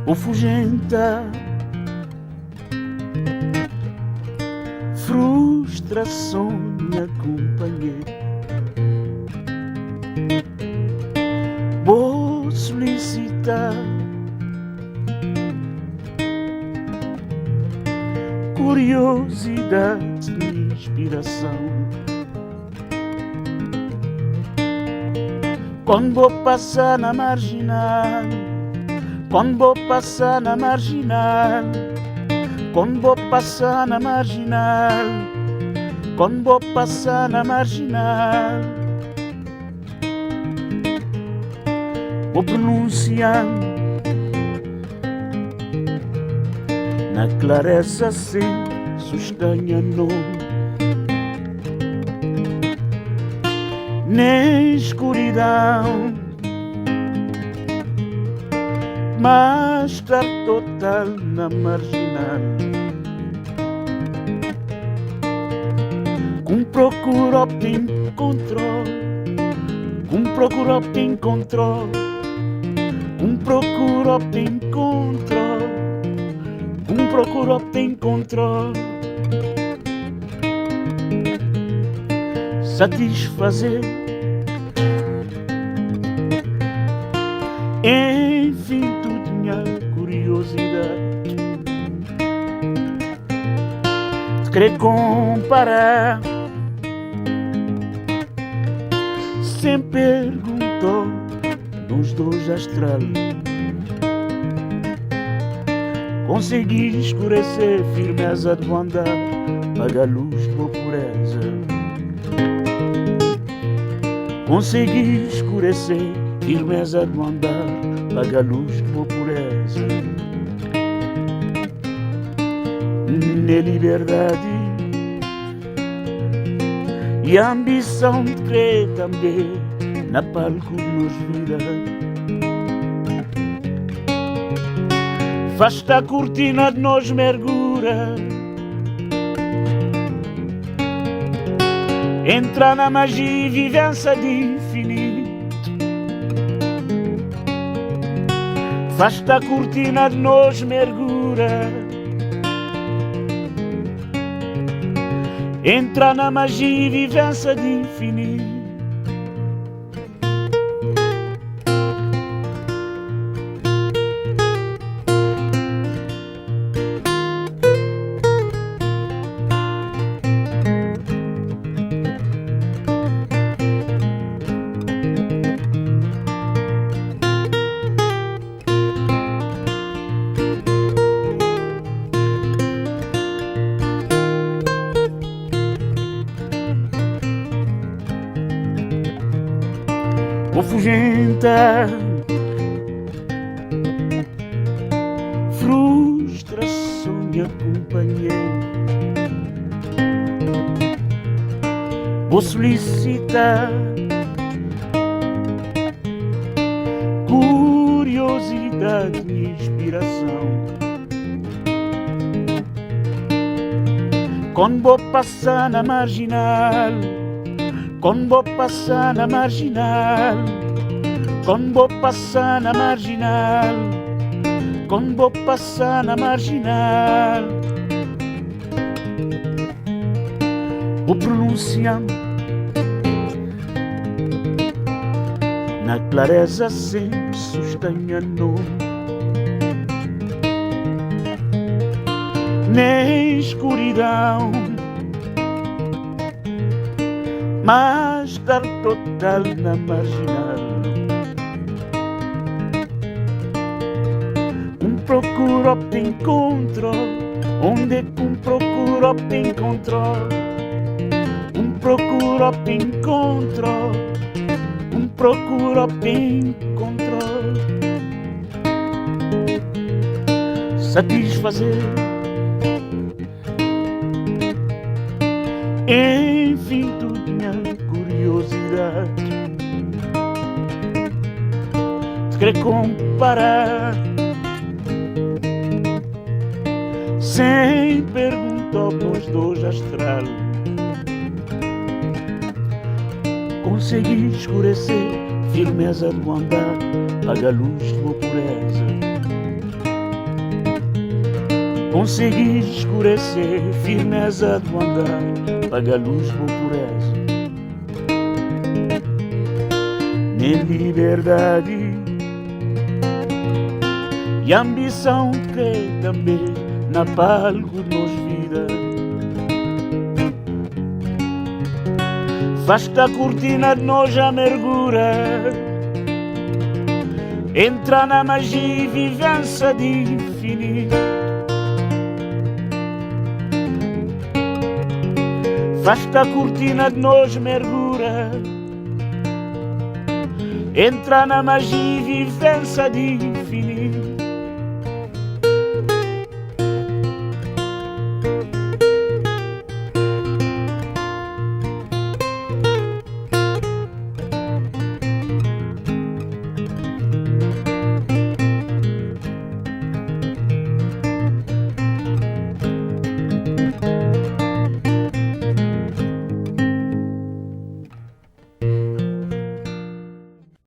Ofugenta frustração me acompanhei. Vou solicitar curiosidade e inspiração. Quando vou passar na marginal, quando vou passar na marginal, quando vou passar na marginal, quando vou passar na marginal, vou pronunciando na clareza sem sustenha nome, nem escuridão, mas estar total na marginal. Com procura obter controle, com procura obter controle, com procura obter controle, com procura obter controle. Satisfazer, enfim, tudo minha curiosidade de querer comparar, sem perguntar nos dois astral. Consegui escurecer firmeza de andar, paga a luz de boa pureza. Consegui escurecer firmeza de andar, paga a luz de boa pureza. Na liberdade e a ambição de crer também na palco de nos vida. Faz-te a cortina de nós mergura, entra na magia e vivência de infinito. Faz-te a cortina de nós mergura, entra na magia e vivência de infinito. Ofugenta frustração me acompanhei. Vou solicitar curiosidade e inspiração. Quando vou passar na marginal, quando vou passar na marginal, quando vou passar na marginal, quando vou passar na marginal, vou pronunciando na clareza sem sustenha nome, nem escuridão, mas estar total na marginal. Procura obter encontro, onde procura obter encontro, procura obter encontro, procura obter encontro. Satisfazer, enfim, tudo minha curiosidade de querer comparar, sem perguntar pros dois astral. Consegui escurecer firmeza do andar, paga a luz de boa pureza. conseguir escurecer firmeza do andar, paga a luz por pureza. Nem liberdade e ambição de crer também na palco de nos vida. Faz-te a cortina de nós a mergura, entra na magia e vivência de infinito. Faz-te a cortina de nós mergura, entra na magia e vivência de infinito.